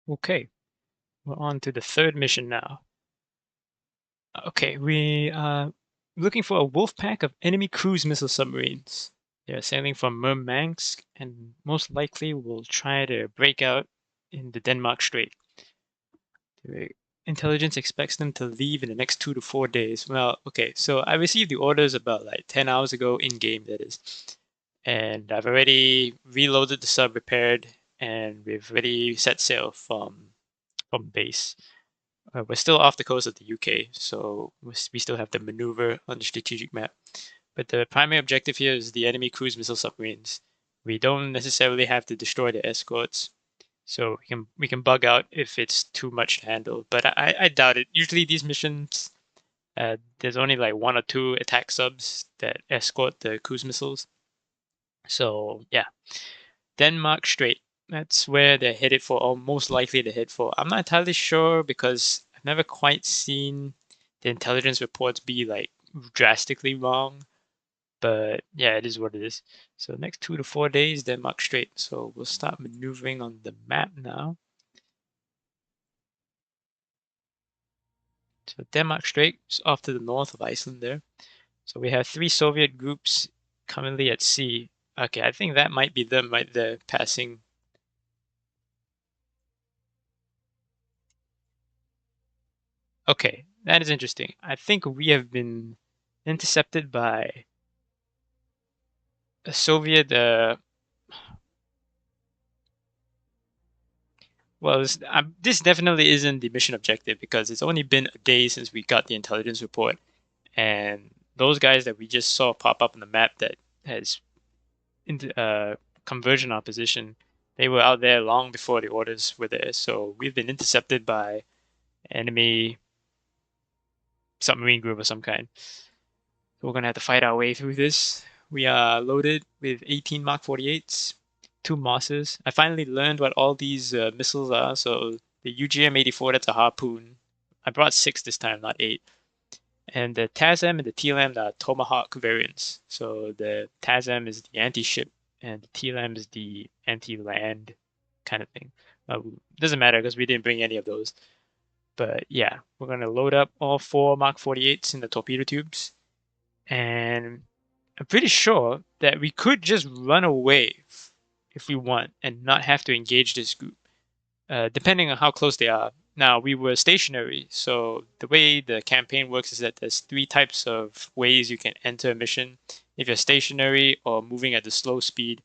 Okay, we're on to the third mission now. Okay, we are looking for a wolf pack of enemy cruise missile submarines. They're sailing from Murmansk and most likely will try to break out in the Denmark Strait. The intelligence expects them to leave in the next 2 to 4 days. Well, okay, so I received the orders about like 10 hours ago in game, that is. And I've already reloaded the sub, repaired, and we've already set sail from base. We're still off the coast of the UK, so we still have to maneuver on the strategic map. But the primary objective here is the enemy cruise missile submarines. We don't necessarily have to destroy the escorts, so we can bug out if it's too much to handle. But I doubt it. Usually these missions, there's only like 1 or 2 attack subs that escort the cruise missiles. So yeah, Denmark Strait. That's where they're headed for, or most likely to head for. I'm not entirely sure because I've never quite seen the intelligence reports be like drastically wrong. But yeah, it is what it is. So next 2 to 4 days, Denmark Strait. So we'll start maneuvering on the map now. So Denmark Strait is off to the north of Iceland there. So we have 3 Soviet groups currently at sea. Okay, I think that might be them right there passing. Okay, that is interesting. I think we have been intercepted by a Soviet. Well, this definitely isn't the mission objective because it's only been a day since we got the intelligence report, and those guys that we just saw pop up on the map that has conversion opposition, they were out there long before the orders were there. So we've been intercepted by enemy submarine group of some kind. So we're gonna have to fight our way through this. We are loaded with 18 Mark 48s, 2 Mosses. I finally learned what all these missiles are. So the UGM-84, that's a harpoon. I brought 6 this time, not 8. And the TASM and the TLAM are Tomahawk variants. So the TASM is the anti-ship, and the TLAM is the anti-land kind of thing. Doesn't matter because we didn't bring any of those. But yeah, we're gonna load up all 4 Mark 48s in the torpedo tubes. And I'm pretty sure that we could just run away if we want and not have to engage this group, depending on how close they are. Now, we were stationary, so the way the campaign works is that there's 3 types of ways you can enter a mission. If you're stationary or moving at a slow speed,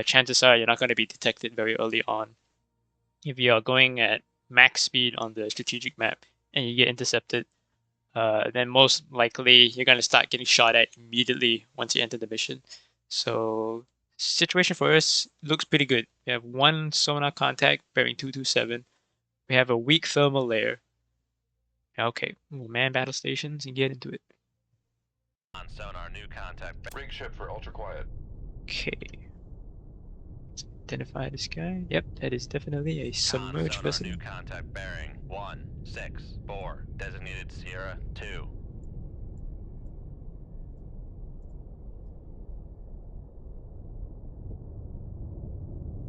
chances are you're not going to be detected very early on. If you're going at max speed on the strategic map and you get intercepted, then most likely you're going to start getting shot at immediately once you enter the mission. So situation for us looks pretty good. We have 1 sonar contact bearing 227. We have a weak thermal layer. Okay, we'll man battle stations and get into it. On sonar, new contact. Rig ship for ultra quiet. Okay. Let's identify this guy. Yep, that is definitely a submerged vessel. New contact bearing 164, designated Sierra 2.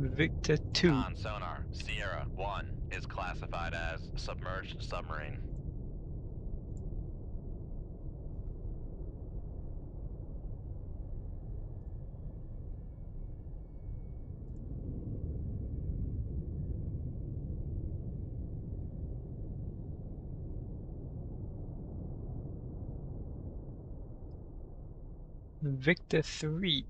Victor 2. On sonar, Sierra 1 is classified as submerged submarine. Victor 3.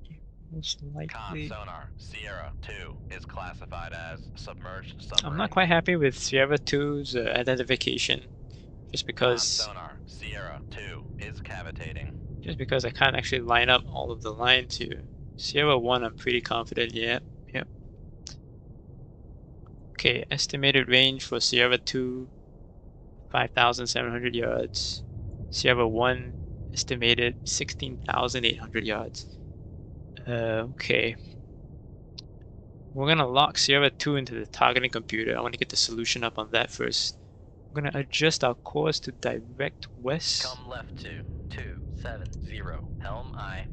Most likely. Sonar, Sierra 2 is classified as submerged submarine. I'm not quite happy with Sierra 2's identification, just because sonar, Sierra 2 is cavitating. Just because I can't actually line up all of the lines here. Sierra 1, I'm pretty confident. Yep. Okay, estimated range for Sierra 2, 5,700 yards. Sierra 1, estimated 16,800 yards. Okay. We're gonna lock Sierra 2 into the targeting computer. I want to get the solution up on that first. We're gonna adjust our course to direct west. Come left to 270, helm I.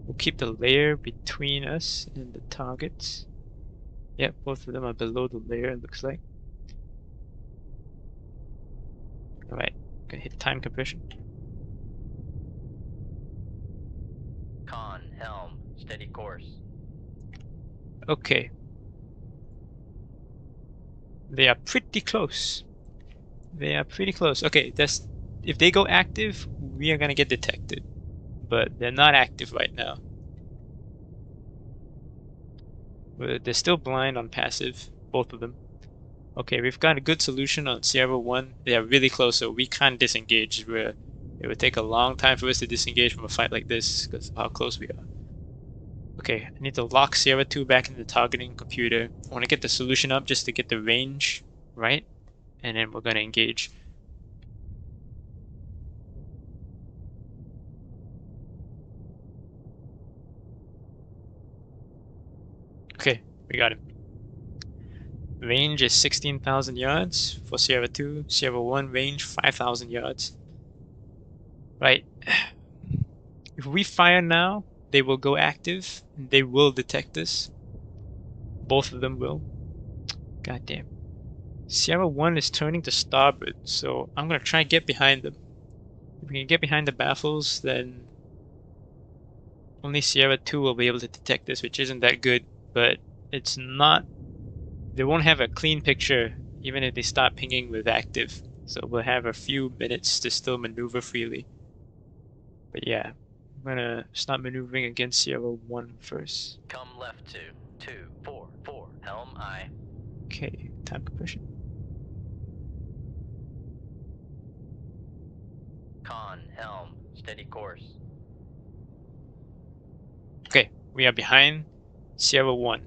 We'll keep the layer between us and the targets. Yep, both of them are below the layer, it looks like. Alright, gonna hit time compression. Con, helm, steady course. Okay. They are pretty close. They are pretty close. Okay, that's if they go active, we are gonna get detected. But they're not active right now. They're still blind on passive, both of them. Okay, we've got a good solution on Sierra 1. They are really close, so we can't disengage. It would take a long time for us to disengage from a fight like this because of how close we are. Okay, I need to lock Sierra 2 back into the targeting computer. I want to get the solution up just to get the range right, and then we're going to engage. Okay, we got him. Range is 16,000 yards for Sierra 2. Sierra 1 range 5,000 yards. Right. If we fire now, they will go active and they will detect us. Both of them will. God damn. Sierra 1 is turning to starboard, so I'm going to try and get behind them. If we can get behind the baffles, then only Sierra 2 will be able to detect this, which isn't that good, but it's not... They won't have a clean picture even if they start pinging with active, so we'll have a few minutes to still maneuver freely. But yeah, I'm gonna start maneuvering against Sierra 1 first. Come left 2, 4, 4, helm aye. Okay, time compression. Con, helm, steady course. Okay, we are behind Sierra 1.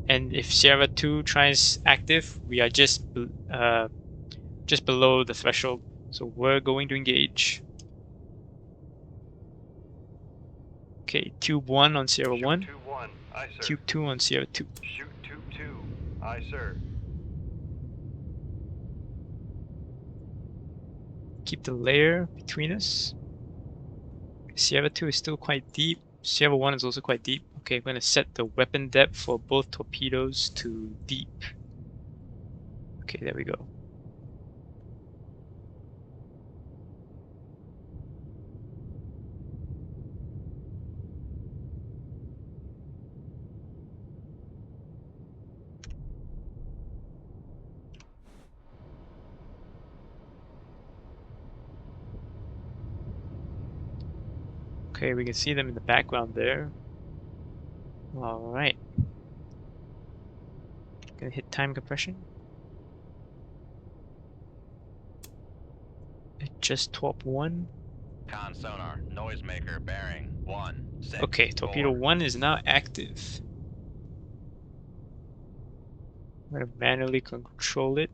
And if Sierra 2 tries active, we are just below the threshold. So we're going to engage. Okay, Tube 1 on Sierra 1. Tube 1, aye sir. Tube 2 on Sierra 2. Shoot Tube 2, aye sir. Keep the layer between us. Sierra 2 is still quite deep. Sierra 1 is also quite deep. Okay, I'm going to set the weapon depth for both torpedoes to deep. Okay, there we go. Okay, we can see them in the background there. Alright. Gonna hit time compression. Adjust Torp 1. Con sonar, noisemaker, bearing 1, 6. Okay, Torpedo 4. 1 is now active. I'm gonna manually control it.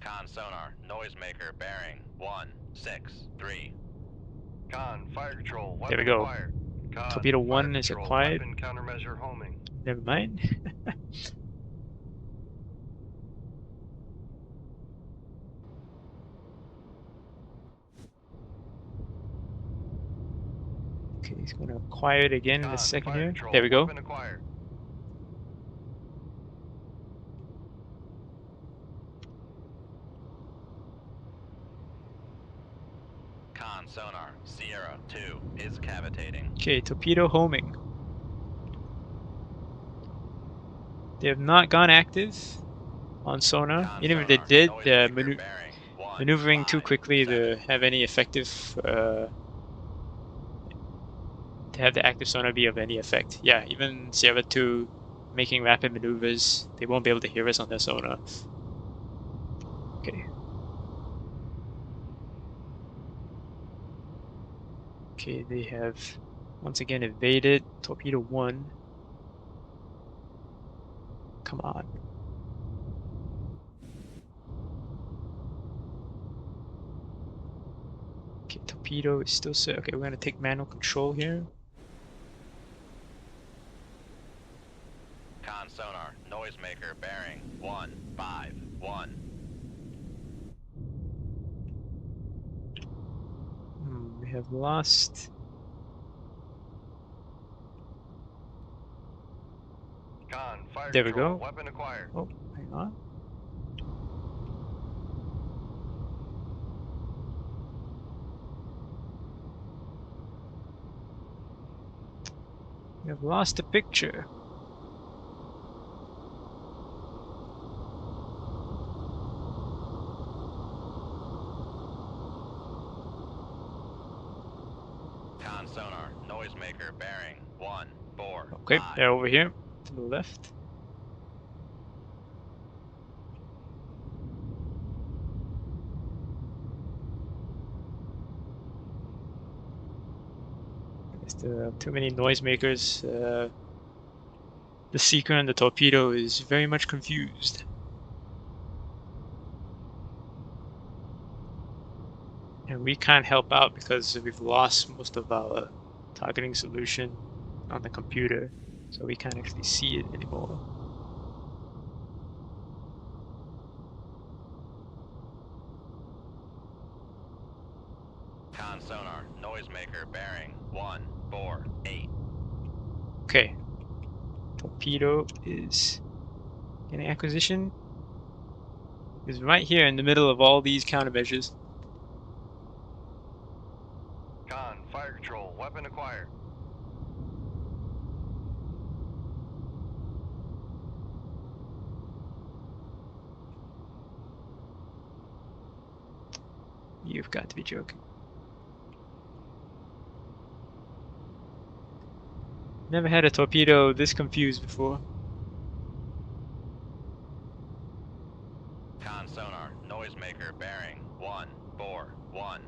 Con sonar, noisemaker, bearing 1, 6, 3. Con, fire control, weapon There we go. acquired. Con, Torpedo 1 fire is control, acquired. Weapon countermeasure homing. Never mind. Okay, he's gonna acquire it again in a second here. Control, There we go. weapon acquired. Con sonar, Sierra 2 is cavitating. Okay, torpedo homing. They have not gone active on sonar. Con Even if they sonar, did, they're noisemaker, bearing 1, maneuvering too 5, quickly 7. to have any effective to have the active sonar be of any effect. Yeah, even Sierra 2 making rapid maneuvers, they won't be able to hear us on their sonar. Okay. Okay, they have once again evaded Torpedo 1. Come on. Okay, Torpedo is still set. Okay, we're gonna take manual control here. Con sonar, noisemaker, bearing 1, 5, 1. We have lost. Con, fire There we control, go. weapon acquired. Oh, hang on. We have lost the picture. Con sonar, noisemaker, bearing 1, 4, Okay, 5. they're over here to the left. There are too many noisemakers. The Seeker and the Torpedo is very much confused. And we can't help out because we've lost most of our targeting solution on the computer, so we can't actually see it anymore. Con sonar, noisemaker, bearing 1, 4, 8. Okay. Torpedo is getting acquisition. Is right here in the middle of all these countermeasures. Con, fire control, weapon acquired. You've got to be joking. Never had a torpedo this confused before. Con sonar, noisemaker, bearing 1, 4, 1.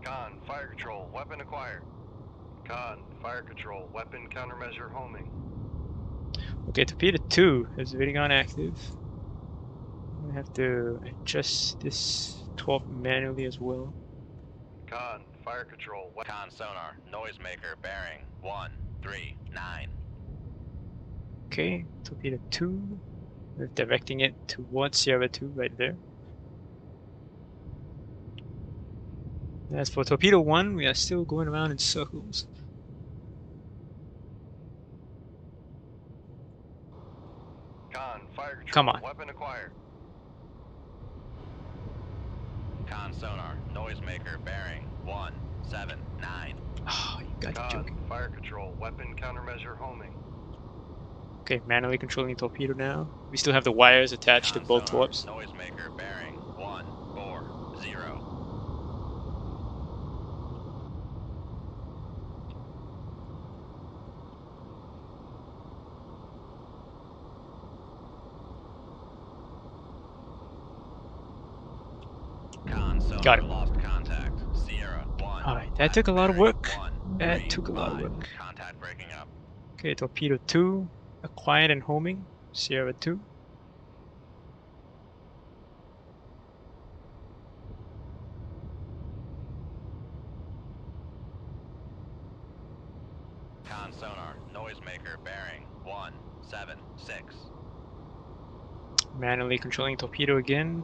Con, fire control, weapon acquired. Con, fire control, weapon countermeasure homing. Okay, Torpedo 2 is already gone active. I have to adjust this torp manually as well. Con, fire control, Con sonar, noisemaker, bearing 1, 3, 9. Okay, Torpedo 2. We're directing it towards Sierra 2 right there. As for Torpedo 1, we are still going around in circles. Con, fire control, Come on. weapon acquired. Con sonar, noisemaker, bearing 1, 7, 9. Oh, you got to be Con, joking. fire control, weapon countermeasure homing. Okay, manually controlling Torpedo now. We still have the wires attached to Con both sonar, torps. noisemaker, bearing 1, 4, 0. Con sonar, Got it. lost contact. Sierra 1. Alright, that took a lot of bearing work. 1, That 3, took a lot of 5. work. Contact breaking up. Okay, Torpedo 2, acquired and homing, Sierra 2. Con sonar, noisemaker, bearing 1, 7, 6. Manually controlling Torpedo again.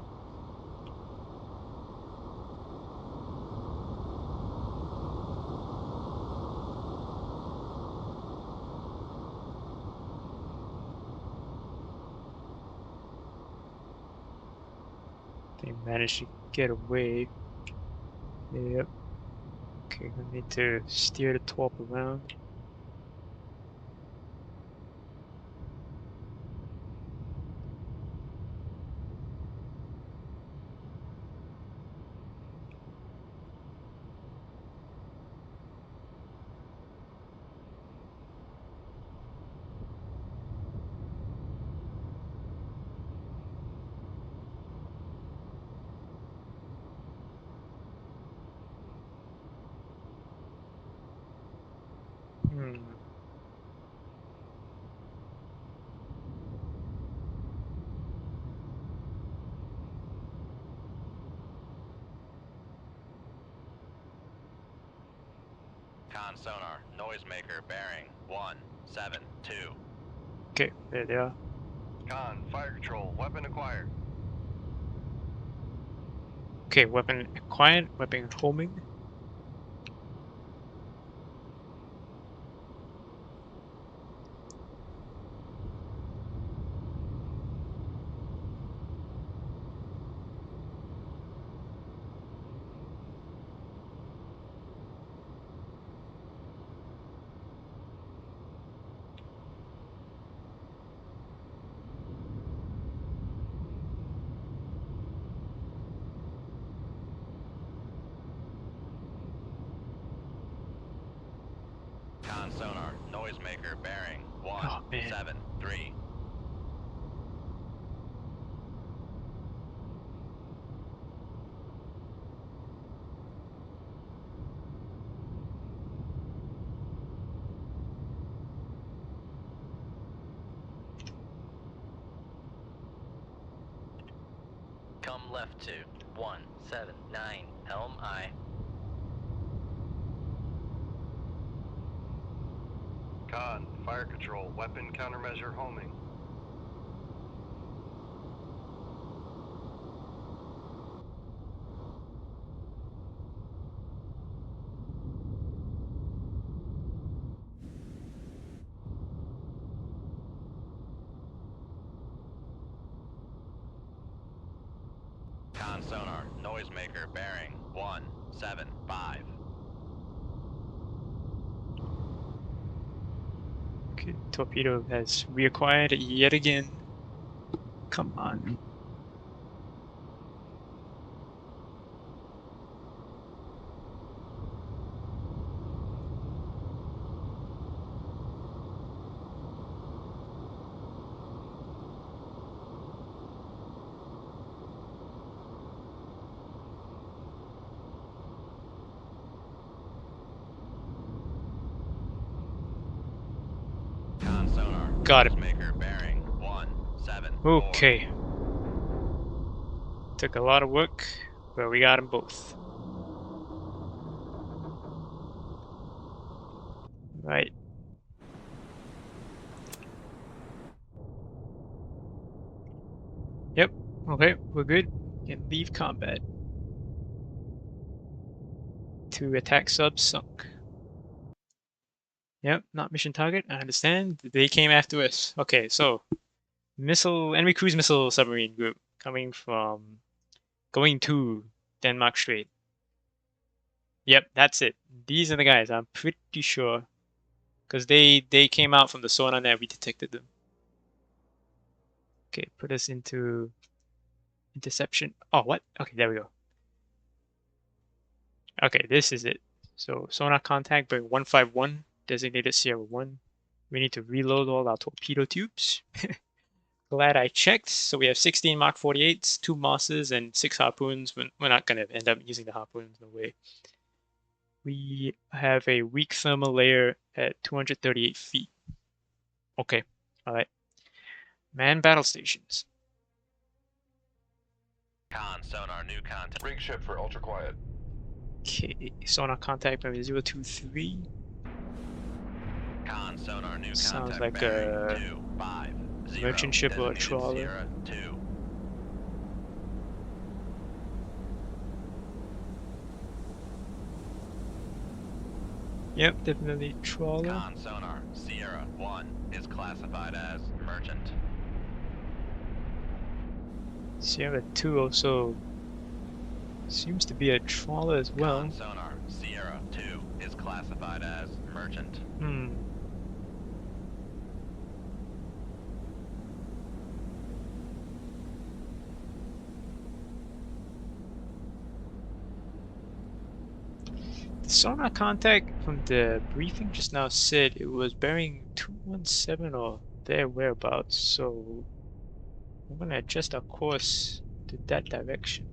They managed to get away. Yep. Okay, I need to steer the torp around. Hmm. Con sonar, noisemaker, bearing 1, 7, 2. Okay, there they are. Con, fire control, weapon acquired. Okay, weapon acquired, weapon homing. Con sonar, noisemaker bearing Oh man. 173. Come left to 179 Helm I. Con, fire control, weapon countermeasure homing. Con sonar, noisemaker bearing 175. Okay, Torpedo has reacquired yet again. Come on. Con sonar, Got it. noisemaker bearing 174. Okay. Took a lot of work, but we got them both. Right. Yep. Okay, we're good. Can leave combat. 2 attack subs sunk. Yep, not mission target. I understand. They came after us. Okay, so enemy cruise missile submarine group going to Denmark Strait. Yep, that's it. These are the guys. I'm pretty sure, because they came out from the sonar net. We detected them. Okay, put us into interception. Oh, what? Okay, there we go. Okay, this is it. So sonar contact by 151, designated Sierra 1. We need to reload all our torpedo tubes. Glad I checked. So we have 16 Mark 48s, 2 Mosses, and 6 harpoons. We're not going to end up using the harpoons, no way. We have a weak thermal layer at 238 feet. Okay, alright. Man battle stations. Con sonar, new contact. Rig ship for ultra quiet. Okay, sonar contact by 023. Con sonar, new Sounds contact like bearing a 250. merchant ship or a Designated trawler. Sierra 2. Yep, definitely trawler. Con sonar, Sierra 1 is classified as merchant. Sierra 2 also seems to be a trawler as well. Con sonar, Sierra 2 is classified as merchant. The sonar contact from the briefing just now said it was bearing 217 or their whereabouts, so I'm gonna adjust our course to that direction.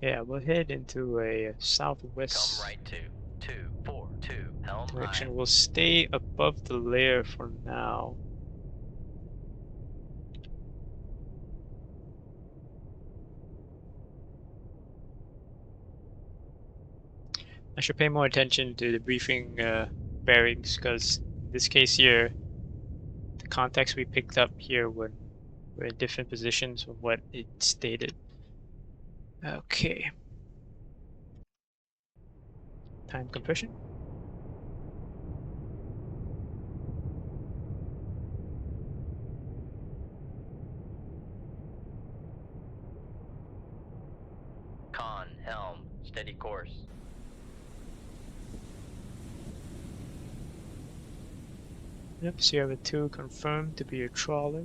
Yeah, we'll head into a southwest Come right to 242 Helm direction. I. We'll stay above the layer for now. I should pay more attention to the briefing bearings, because in this case here, the contacts we picked up here were in different positions from what it stated. Okay. Time compression. Con, helm, steady course. Yep, Sierra 2 confirmed to be a trawler.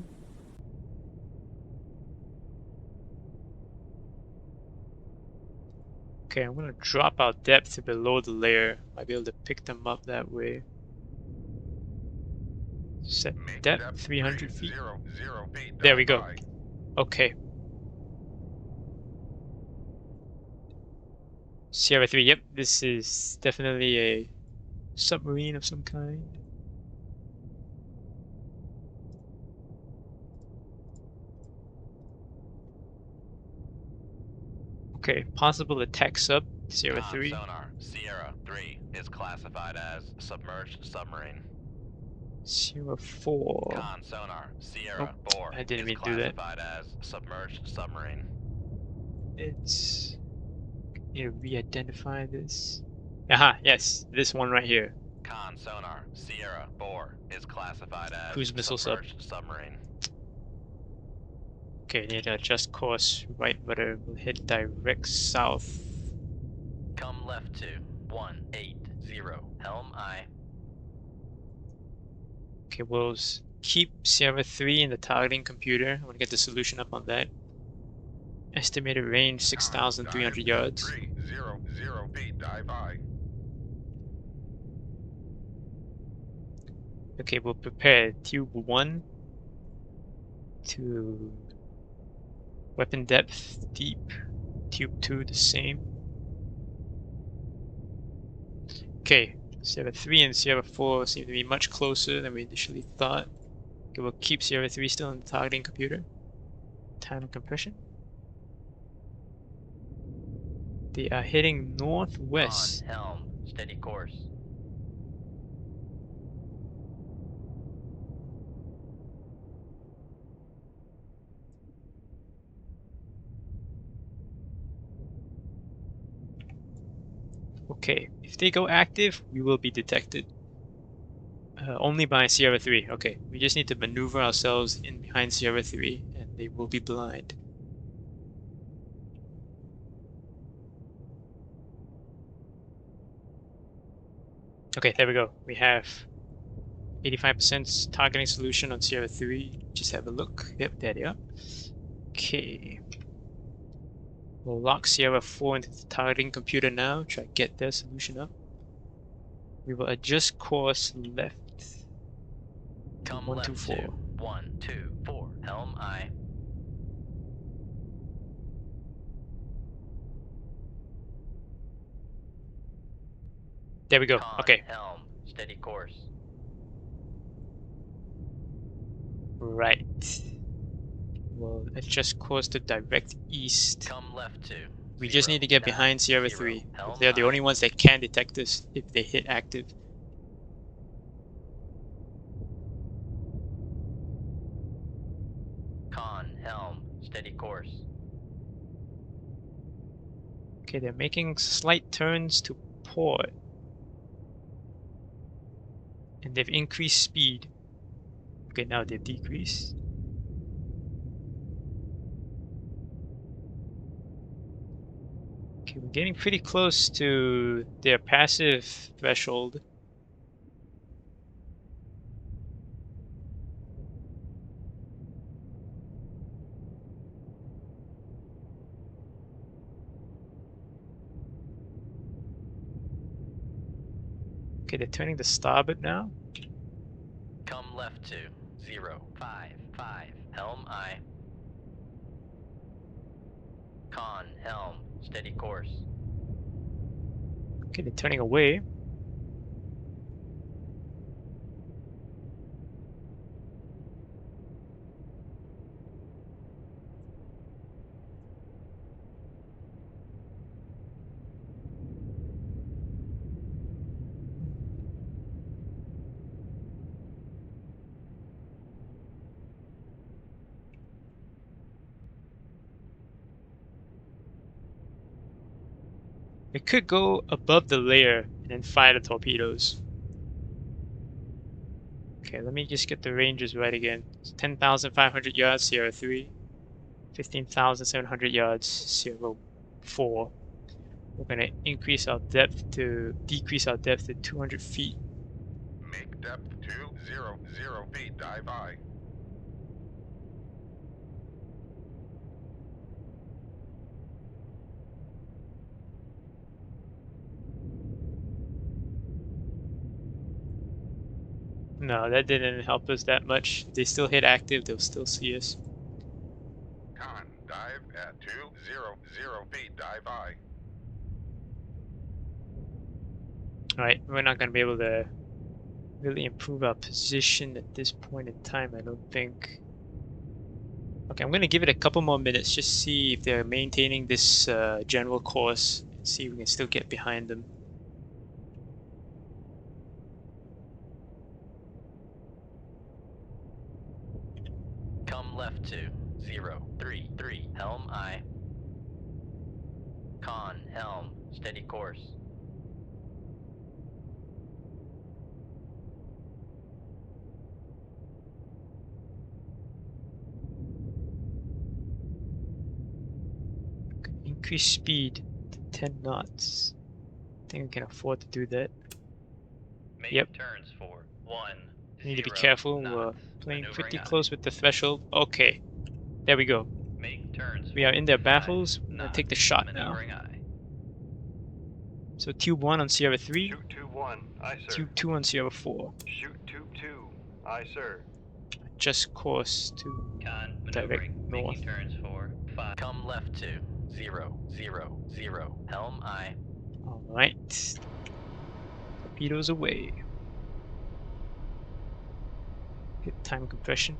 Okay, I'm gonna drop our depth to below the layer. Might be able to pick them up that way. Set Make depth 300 feet. 0 feet. There we dive go. by. Okay. Sierra 3, yep, this is definitely a submarine of some kind. Okay, possible attack sub, Sierra Con 3. sonar, Sierra 3 is classified as submerged submarine. Sierra 4. Con sonar, Sierra 4 I didn't is mean to do that. classified as submerged submarine. It's... Need to re-identify this. Aha, yes, this one right here. Con sonar, Sierra 4 is classified as Cruise missile sub. submerged submarine. Okay, need to adjust course. Right rudder will head direct south. Come left to 180, helm I. Okay, we'll keep Sierra 3 in the targeting computer. I want to get the solution up on that. Estimated range 6,300 yards. 300 feet. Dive by. Okay, we'll prepare tube 1 to weapon depth deep. Tube 2 the same. Okay, Sierra 3 and Sierra 4 seem to be much closer than we initially thought. Okay, we'll keep Sierra 3 still in the targeting computer. Time compression. They are heading northwest. Con, helm, steady course. Okay, if they go active, we will be detected. Only by Sierra 3. Okay, we just need to maneuver ourselves in behind Sierra 3, and they will be blind. Okay, there we go. We have 85% targeting solution on Sierra 3. Just have a look. Yep, there they are. Okay. We'll lock Sierra 4 into the targeting computer now. Try to get their solution up. We will adjust course left. Come 124. left to 124, helm I. There we go. Con, Okay. helm, steady course. Right. We'll adjust course to direct east. Come left to. We just need to get behind Sierra 0, 3. helm They're the I. only ones that can detect us if they hit active. Con, helm, steady course. Okay, they're making slight turns to port. And they've increased speed. Okay, now they've decreased. Okay, we're getting pretty close to their passive threshold. Okay, they're turning to starboard now. Come left to 055, helm I. Con, helm, steady course. Okay, they're turning away. It could go above the layer and then fire the torpedoes. Okay, let me just get the ranges right again. 10,500 yards, Sierra 3. 15,700 yards, Sierra 4. We're going to decrease our depth to 200 feet. Make depth 200 feet. Dive I. No, that didn't help us that much. If they still hit active, they'll still see us. Con, dive at 200 feet. Dive I. Alright, we're not going to be able to really improve our position at this point in time, I don't think. Okay, I'm going to give it a couple more minutes, just see if they're maintaining this general course, and see if we can still get behind them. Come left to 033. Helm I. Con, helm, steady course. Increase speed to 10 knots. I think we can afford to do that. Make Yep. turns for 1. Need to be careful. We're playing pretty close with the threshold. Okay, there we go. Make turns. We are in their battles. We're gonna take the shot now. I. So tube 1 on Sierra 3, Shoot tube 1. Aye, sir. tube 2 on Sierra 4. Shoot tube 2. Aye, sir. Just course to Con, direct maneuvering. north. Making turns for 5. Come left to 000. Helm I. Alright. Torpedoes away. Hit time compression.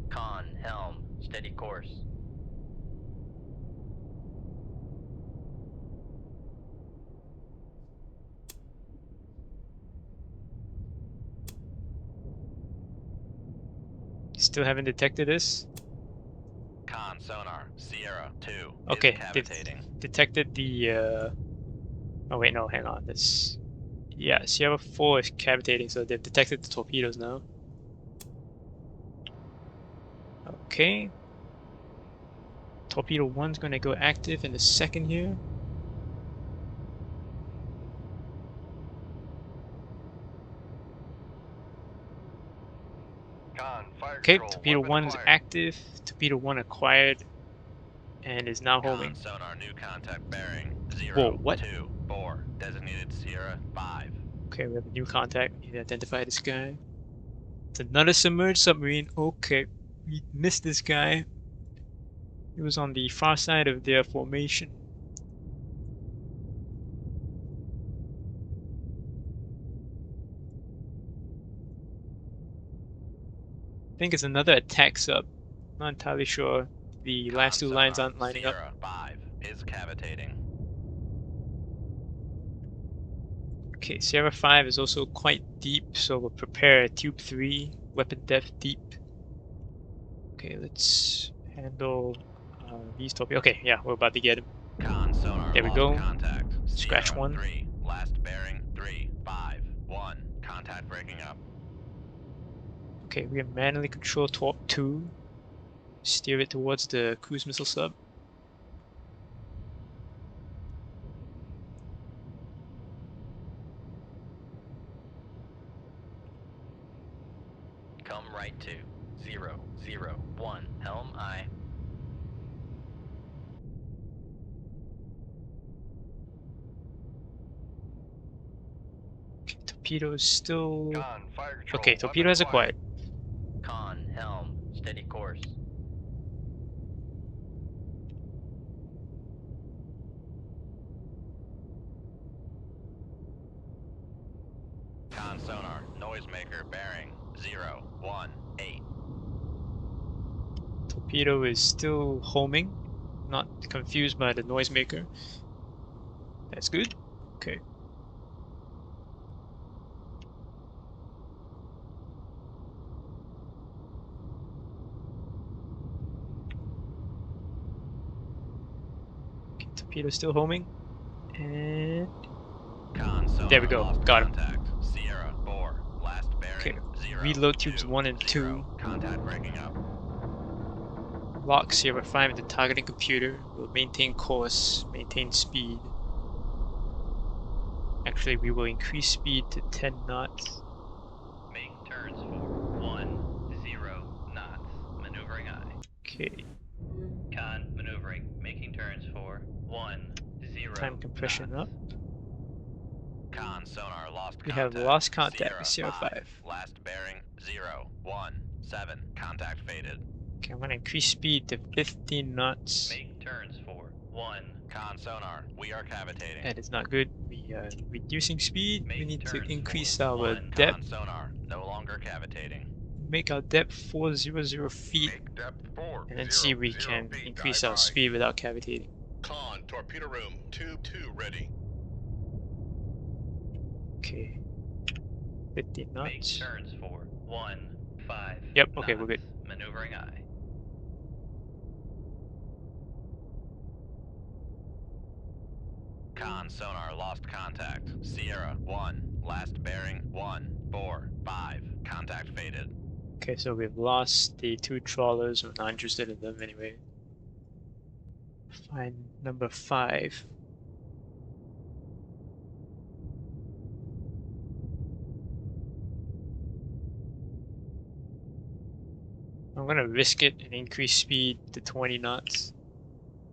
Con, helm, steady course. Still haven't detected this. Con, sonar, Sierra 2. Okay, Is cavitating. detected the oh wait, no, hang on. This, yeah, Sierra 4 is cavitating, so they've detected the torpedoes now. Okay. Torpedo 1's gonna go active in a second here. Con, fire Okay, control. Torpedo Weapon 1 is acquired. active. Torpedo 1 acquired and is now Con, homing. sonar, new contact bearing. 0, Whoa, what? 2, 4. Designated Sierra 5. Okay, we have a new contact. We need to identify this guy. It's another submerged submarine. Okay, we missed this guy. He was on the far side of their formation. I think it's another attack sub. Not entirely sure. The Con, last two lines sonar, aren't lining up. Sierra 5 is cavitating. Okay, Sierra 5 is also quite deep, so we'll prepare Tube 3, weapon depth deep. Okay, let's handle these torpedoes. Okay, yeah, we're about to get him. Con, sonar, There we lost go. contact. Scratch Sierra 1. 3, last bearing 3, 5, 1. Contact breaking up. Okay, we can manually control Torp 2. Steer it towards the cruise missile sub. Come right to 001. Helm I. Okay, torpedo is still... Con, fire control. Okay, torpedo has acquired. Con, helm, steady course. Con, sonar, noisemaker bearing 018. Torpedo is still homing. Not confused by the noisemaker. That's good. Okay. Torpedo still homing. And Con sonar there we go. lost Got him. contact. Sierra 4. Last bearing. Okay. 0. Reload tubes 2, 1 and 0. 2. Contact breaking up. Lock Sierra 5 into targeting computer. We'll maintain course, maintain speed. Actually, we will increase speed to 10 knots. Make turns for 1, 0 knots. Maneuvering aye. Okay. Con maneuvering. Making turns for 1, 0 Time compression knots. up. Con sonar lost We contact. have lost contact with Sierra Sierra 5. Last bearing 0, 1, 7. Contact faded. Okay, I'm gonna increase speed to 15 knots. Make turns for 1. Con sonar. We are cavitating. That is not good. We are reducing speed. We Make need to turns increase for our 1. depth. Con sonar. No longer cavitating. Make our depth 400 feet. Make depth 4, And then 0, see if we 0 can feet. increase Dive our aye. speed without cavitating. Con, torpedo room, tube 2 ready. Okay. 15 Make knots. turns for 1, 5. Yep, okay, knots. we're good. Maneuvering aye. Con sonar lost contact. Sierra 1. Last bearing 1, 4, 5. Contact faded. Okay, so we've lost the 2 trawlers. We're not interested in them anyway. Find number 5. I'm gonna risk it and increase speed to 20 knots.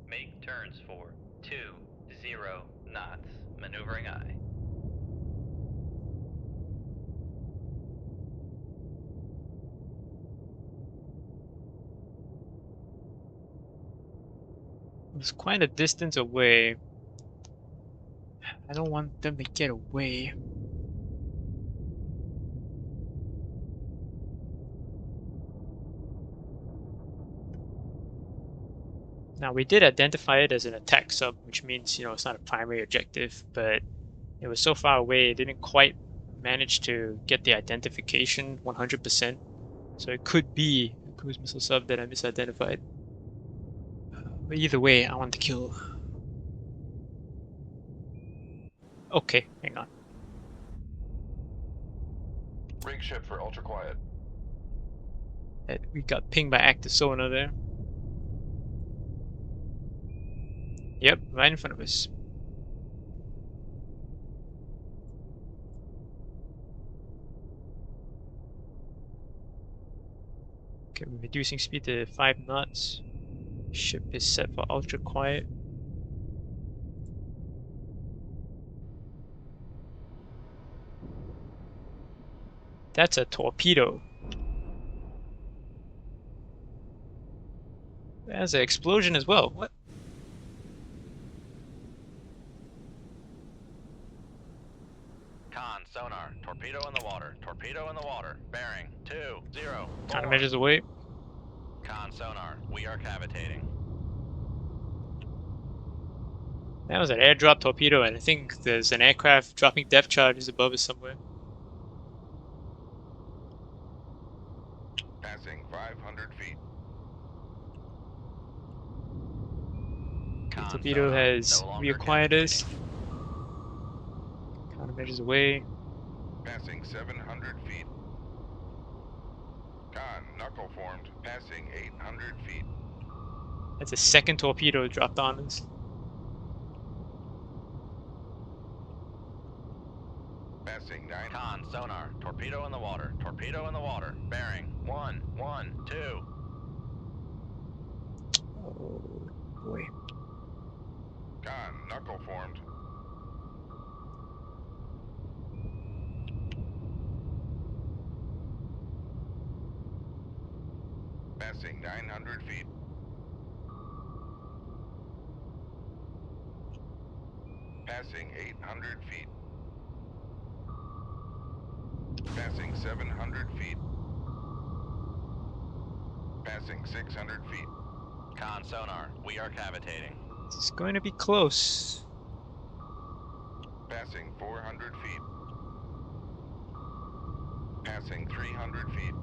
Make turns for 2, 0 knots. Maneuvering aye. It's quite a distance away. I don't want them to get away. Now, we did identify it as an attack sub, which means, it's not a primary objective, but it was so far away, it didn't quite manage to get the identification 100%. So it could be a cruise missile sub that I misidentified. But either way, I want to kill. Okay, hang on. Rig ship for ultra quiet. We got pinged by active sonar there. Yep, right in front of us. Okay, we're reducing speed to 5 knots. Ship is set for ultra quiet. That's a torpedo. There's an explosion as well. What? Con sonar. Torpedo in the water. Torpedo in the water. Bearing 2, 0. Countermeasures away. Con sonar. We are cavitating. That was an airdrop torpedo, and I think there's an aircraft dropping depth charges above us somewhere. Passing 500 feet. Con Torpedo sonar. has No longer reacquired us. cavitating. Countermeasures away. Passing 700 feet. Con, knuckle formed. Passing 800 feet. That's a second torpedo dropped on us. Passing 900. Con sonar. Torpedo in the water. Torpedo in the water. Bearing 1, 1, 2. Oh boy. Con, knuckle formed. Passing 900 feet. Passing 800 feet. Passing 700 feet. Passing 600 feet. Con sonar. We are cavitating. This is going to be close. Passing 400 feet. Passing 300 feet.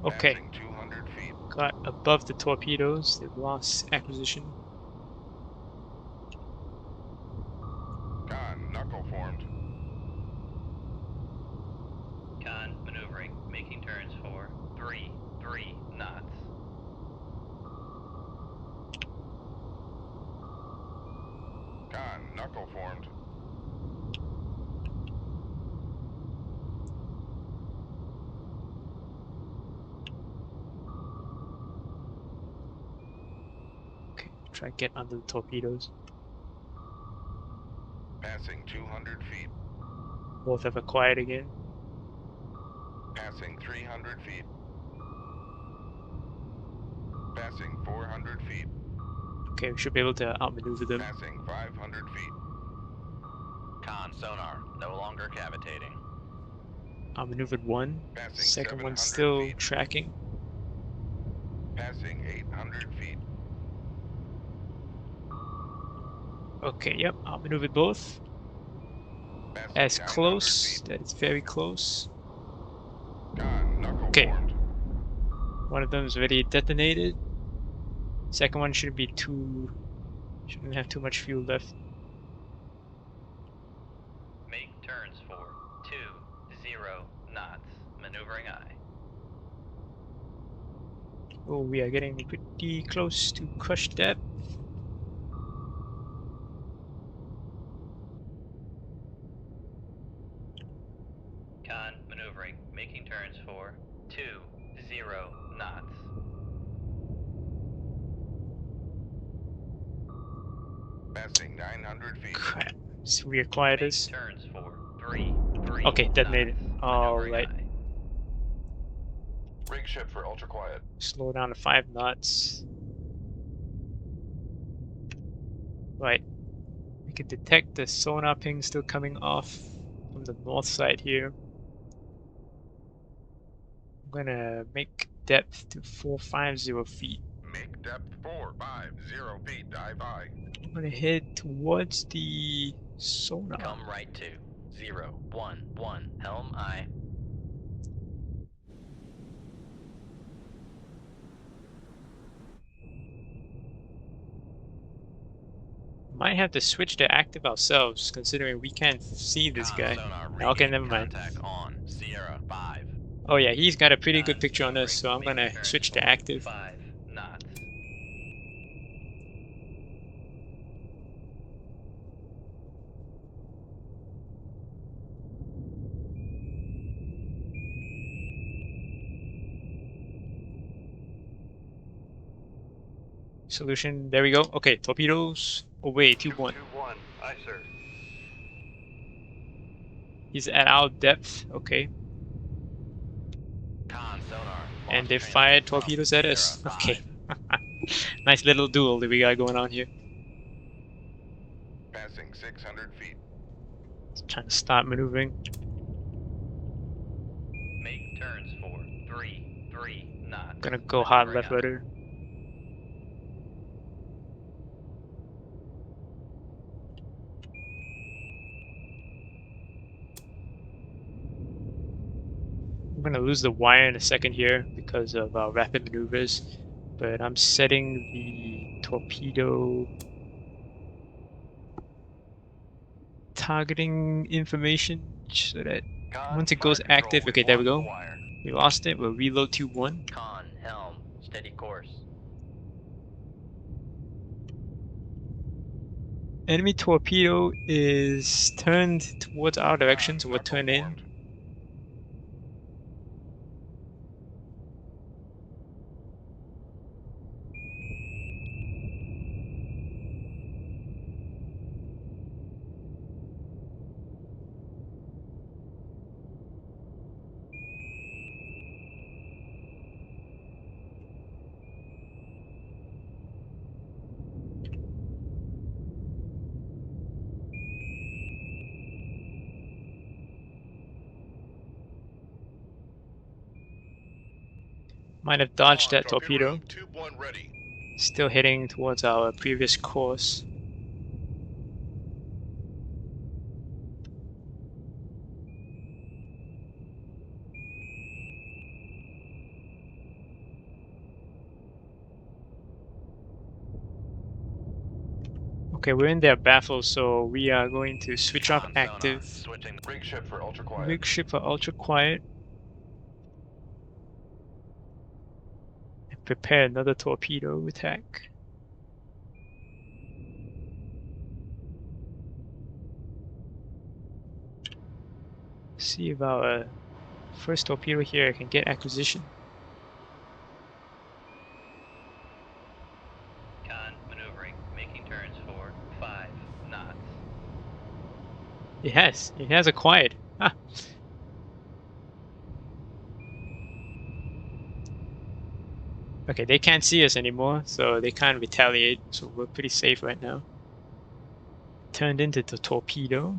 Okay. Passing 200 feet. got above the torpedoes. They've lost acquisition. Con, knuckle formed. Con, maneuvering, making turns for 3 knots. Con, knuckle formed. Okay, try to get under the torpedoes. Passing 200 feet. Both have acquired again. Passing 300 feet. Passing 400 feet. Okay, we should be able to outmaneuver them. Passing 500 feet. Con, sonar, no longer cavitating. Outmaneuvered one. Passing Second 700 one's still feet. tracking. Passing 800 feet. Okay, yep, outmaneuvered both. Passing As 900 close, feet. that it's very close. Con, knuckle Okay. formed. One of them is already detonated. Second one shouldn't have too much fuel left. Make turns for 20 knots. Maneuvering eye. Oh, we are getting pretty close to crush depth. Con, maneuvering, making turns for 20 knots. Passing 900 feet. Crap. So we acquired Make this. turns for 3 Okay, detonated. knots. Alright. Maneuvering eye. Rig ship for ultra quiet. Slow down to 5 knots. Right. We can detect the sonar ping still coming off from the north side here. I'm gonna make depth to 450 feet. Make depth 450 feet. Dive high. I'm gonna head towards the sonar. Come right to 011. Helm eye. Might have to switch to active ourselves, considering we can't see this Con, guy. sonar, Okay, regain never mind. contact on Sierra 5. Oh yeah, he's got a pretty Con, good picture on this, so I'm maneuvering, gonna making turns switch to for active. 5 knots. Solution, there we go. Okay, torpedoes away, 2-1. 2-1. Aye, sir. He's at our depth, okay. Con, sonar. And launch they transmit fired from torpedoes at us. Sierra Okay. 5. Nice little duel that we got going on here. Passing 600 feet. Trying to start maneuvering. Make turns for 3 knots. Gonna go hard Maneuvering left eye. rudder. I'm gonna lose the wire in a second here because of rapid maneuvers, but I'm setting the torpedo targeting information so that Con, once it fire goes control, active, we've okay, there we lost go. the wire. We lost it. We'll reload 2-1. Con, helm, steady course. Enemy torpedo is turned towards our direction, so we'll Knuckle turn in. formed. Might have dodged that Torpedo torpedo. room, tube 1 ready. Still heading towards our previous course. Okay, we're in their baffle, so we are going to switch off Con sonar, active. switching the Rig ship for ultra quiet. Rig ship for ultra quiet. And prepare another torpedo attack. See if our first torpedo here can get acquisition. Con maneuvering, making turns for 5 knots. It has acquired. Ah. Okay, they can't see us anymore, so they can't retaliate, so we're pretty safe right now. Turned into the torpedo.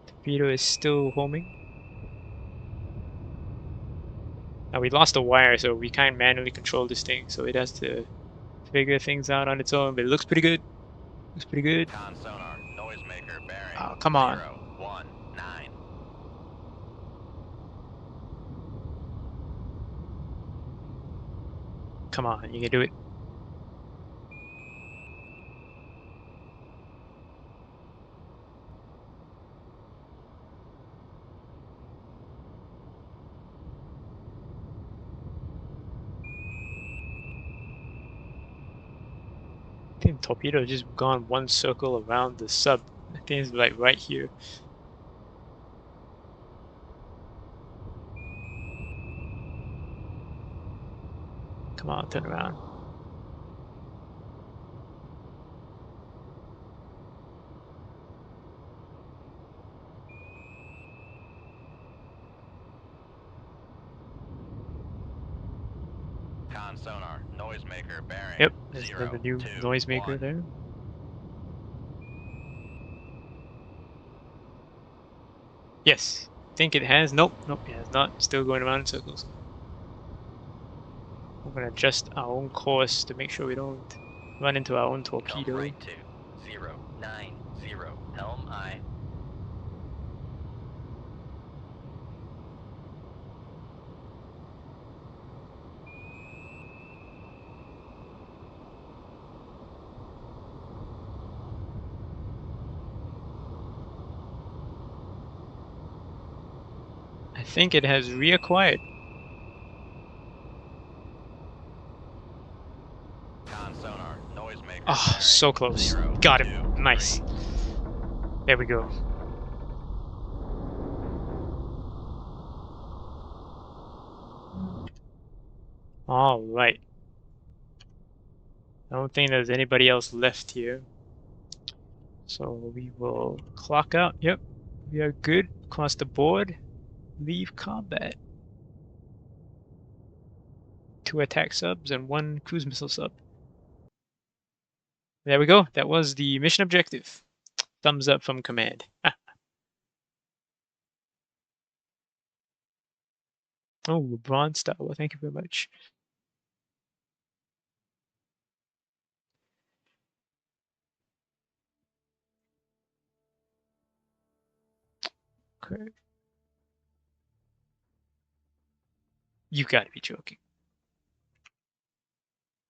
Torpedo is still homing. Now we lost the wire, so we can't manually control this thing, so it has to figure things out on its own, but it looks pretty good. Looks pretty good. Con sonar, noisemaker bearing. Oh, come on. 019. Come on, you can do it. I think the torpedo just gone one circle around the sub. I think it's like right here. Come on, turn around. Con sonar, noisemaker bearing. Yep, there's 0, another new 2, noisemaker 1. there. Yes, I think it has. Nope, it has not. Still going around in circles. We're gonna adjust our own course to make sure we don't run into our own torpedo. Come right to 090, helm I. I think it has reacquired. Con sonar, noisemaker Oh, bearing. so close. 0, Got 2, him. Nice. 3. There we go. All right. I don't think there's anybody else left here. So we will clock out. Yep, we are good across the board. Leave combat. 2 attack subs and 1 cruise missile sub. There we go. That was the mission objective. Thumbs up from command. Oh, bronze star. Well, thank you very much. Okay. You gotta be joking.